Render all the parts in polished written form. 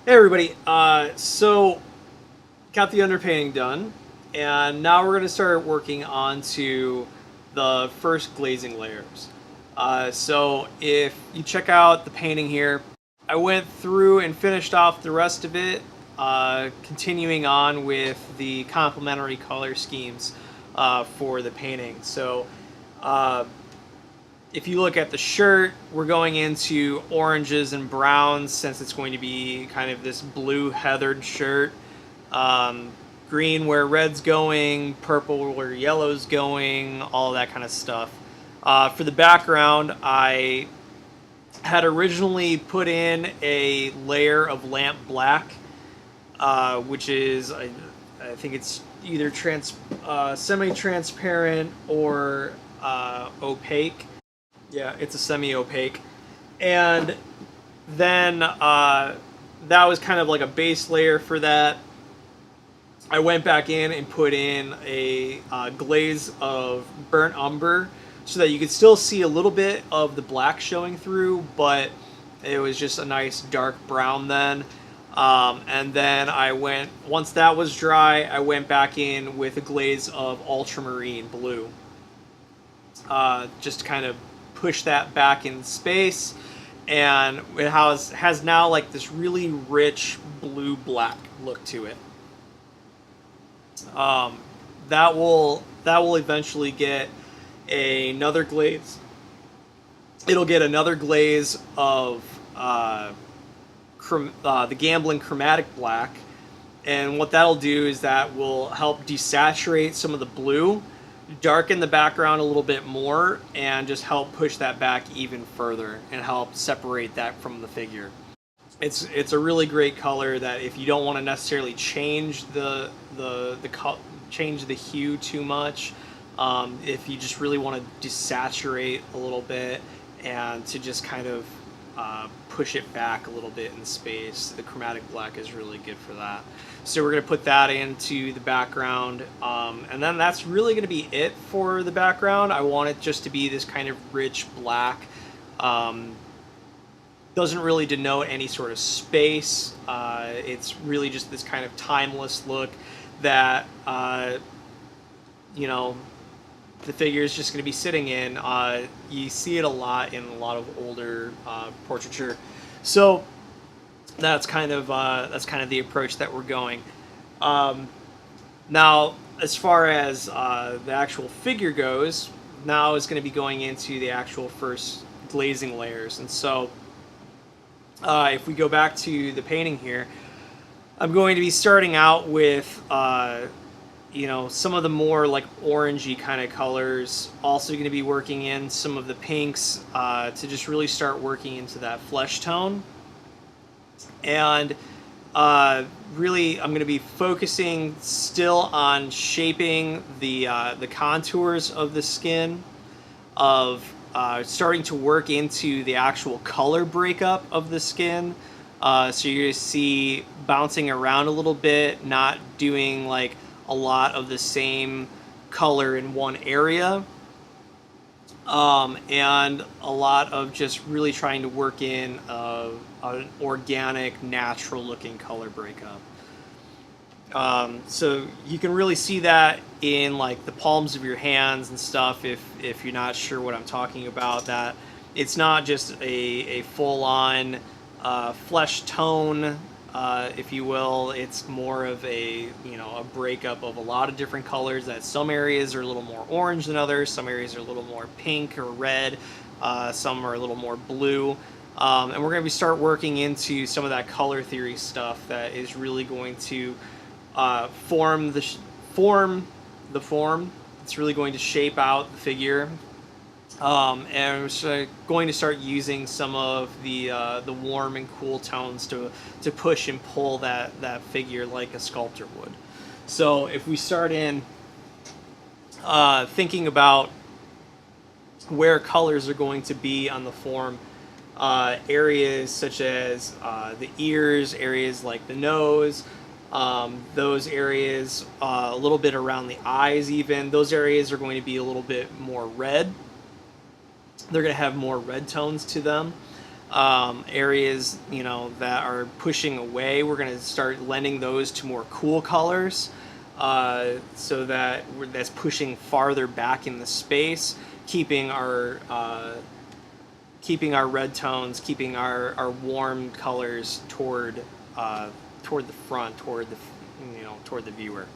Hey everybody, so got the underpainting done, and now we're going to start working on to the first glazing layers. So if you check out the painting here, I went through and finished off the rest of it, continuing on with the complementary color schemes for the painting. So uh, if you look at the shirt, we're going into oranges and browns since it's going to be kind of this blue heathered shirt. Um, Green where red's going, purple where yellow's going, all that kind of stuff. For the background, I had originally put in a layer of lamp black, which is, I think it's either semi-transparent or opaque. Yeah, it's a semi-opaque. And then that was kind of like a base layer for that. I went back in and put in a glaze of burnt umber so that you could still see a little bit of the black showing through, but it was just a nice dark brown then. And then once that was dry, I went back in with a glaze of ultramarine blue. Just to kind of push that back in space, and it has now like this really rich blue black look to it. Um, that will eventually get another glaze. It'll get another glaze of the Gambling chromatic black, and what that'll do is that will help desaturate some of the blue, darken the background a little bit more, and just help push that back even further and help separate that from the figure. It's a really great color that if you don't want to necessarily change change the hue too much, if you just really want to desaturate a little bit and to just kind of push it back a little bit in space, the chromatic black is really good for that. So we're going to put that into the background, and then that's really going to be it for the background. I want it just to be this kind of rich black. Doesn't really denote any sort of space. It's really just this kind of timeless look that you know, the figure is just going to be sitting in. You see it a lot in a lot of older portraiture. So that's kind of the approach that we're going. Now, as far as the actual figure goes, now is going to be going into the actual first glazing layers. And so if we go back to the painting here, I'm going to be starting out with some of the more like orangey kind of colors. Also going to be working in some of the pinks to just really start working into that flesh tone. And really, I'm going to be focusing still on shaping the contours of the skin, of starting to work into the actual color breakup of the skin. So you're going to see bouncing around a little bit, not doing like a lot of the same color in one area, and a lot of just really trying to work in an organic, natural looking color breakup. So you can really see that in like the palms of your hands and stuff if you're not sure what I'm talking about, that it's not just a full-on flesh tone, if you will. It's more of a breakup of a lot of different colors, that some areas are a little more orange than others, some areas are a little more pink or red, some are a little more blue. And we're going to start working into some of that color theory stuff that is really going to form the form. It's really going to shape out the figure. And we're going to start using some of the warm and cool tones to push and pull that figure like a sculptor would. So if we start in thinking about where colors are going to be on the form, areas such as the ears, areas like the nose, those areas, a little bit around the eyes even, those areas are going to be a little bit more red. They're going to have more red tones to them. Areas, that are pushing away, we're going to start lending those to more cool colors, so that that's pushing farther back in the space, keeping our red tones, keeping our warm colors toward the front, toward the viewer.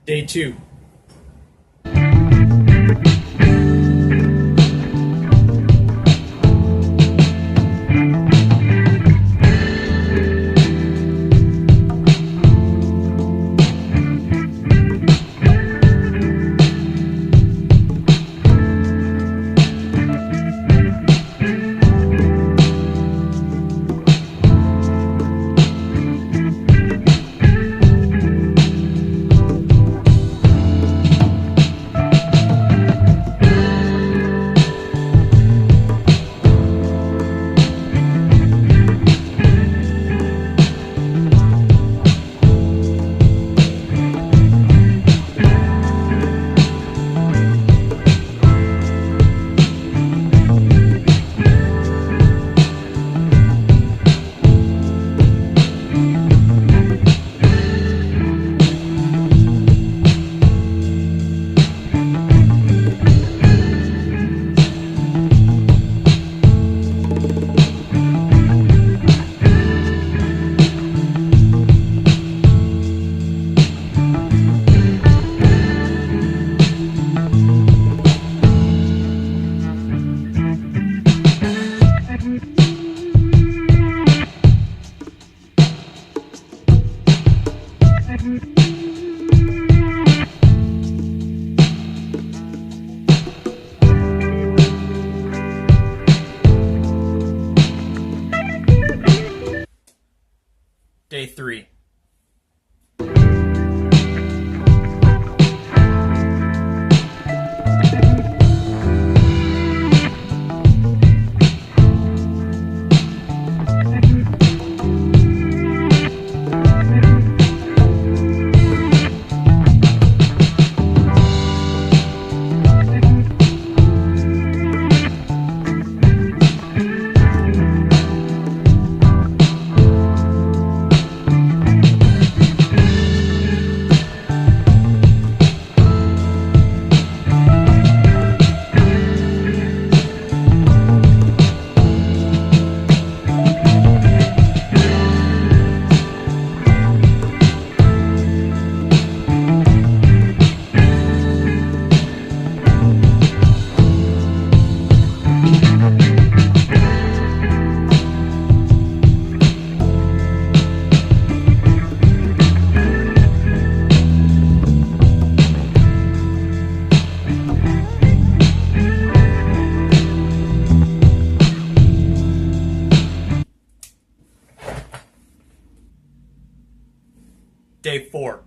Day 2. Day 3. Day 4.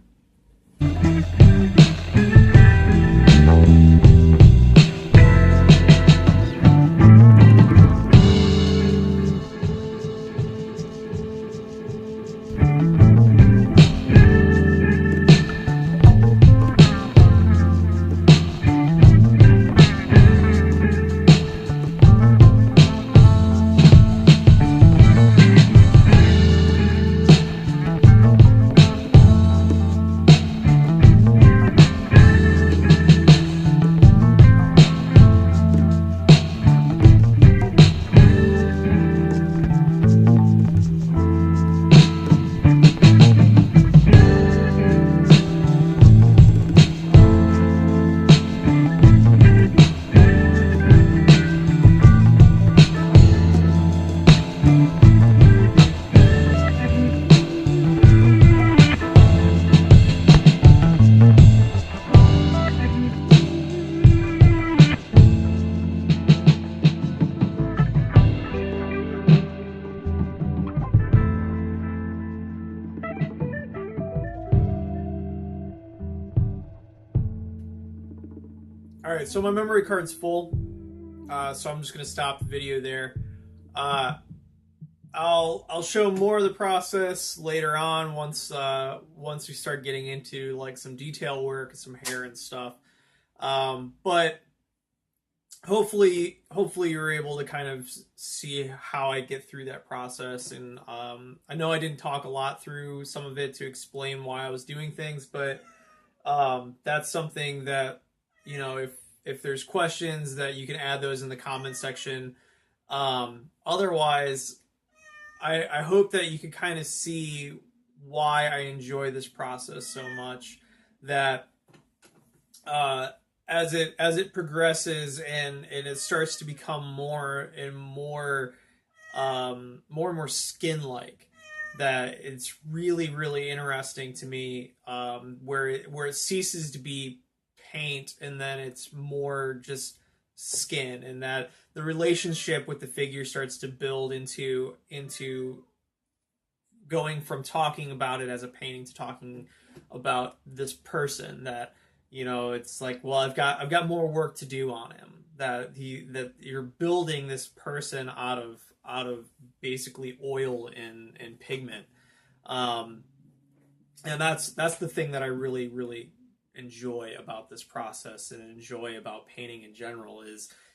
All right, so my memory card's full, so I'm just gonna stop the video there. I'll show more of the process later on once we start getting into like some detail work, some hair and stuff. But hopefully you're able to kind of see how I get through that process. And I know I didn't talk a lot through some of it to explain why I was doing things, but that's something that, you know, if there's questions, that you can add those in the comment section. Otherwise, I hope that you can kind of see why I enjoy this process so much, that as it progresses and it starts to become more and more more and more skin like, that it's really interesting to me, where it ceases to be paint and then it's more just skin, and that the relationship with the figure starts to build into going from talking about it as a painting to talking about this person, that, you know, it's like, well, I've got more work to do on him, that you're building this person out of basically oil and pigment. And that's the thing that I really enjoy about this process and enjoy about painting in general,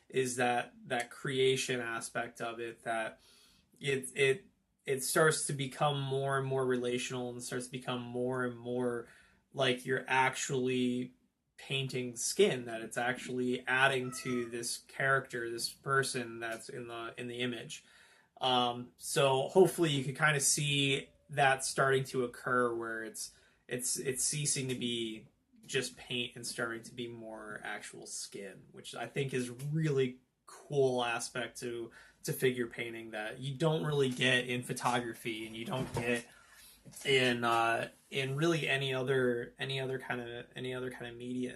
is that creation aspect of it, that it starts to become more and more relational and starts to become more and more like you're actually painting skin, that it's actually adding to this character, this person that's in the image. So hopefully you can kind of see that starting to occur, where it's ceasing to be just paint and starting to be more actual skin, which I think is really cool aspect to figure painting that you don't really get in photography, and you don't get in really any other kind of media.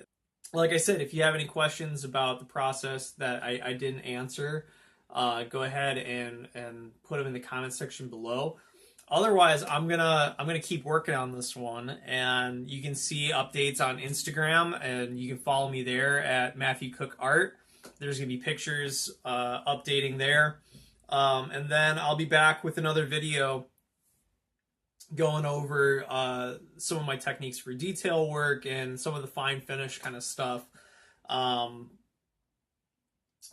Like I said, if you have any questions about the process that I didn't answer, go ahead and put them in the comment section below. Otherwise, I'm gonna keep working on this one, and you can see updates on Instagram, and you can follow me there at Matthew Cook Art. There's gonna be pictures updating there, and then I'll be back with another video going over some of my techniques for detail work and some of the fine finish kind of stuff,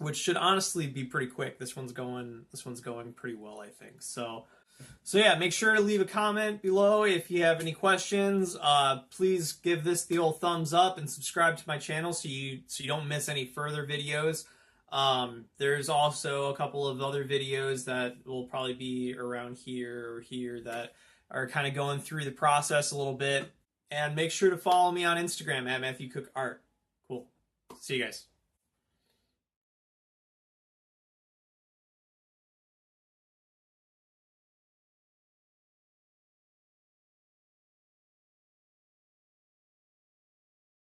which should honestly be pretty quick. This one's going pretty well, I think. So yeah, make sure to leave a comment below if you have any questions. Please give this the old thumbs up and subscribe to my channel so you don't miss any further videos. There's also a couple of other videos that will probably be around here or here that are kind of going through the process a little bit. And make sure to follow me on Instagram at Matthew Cook Art. Cool. See you guys.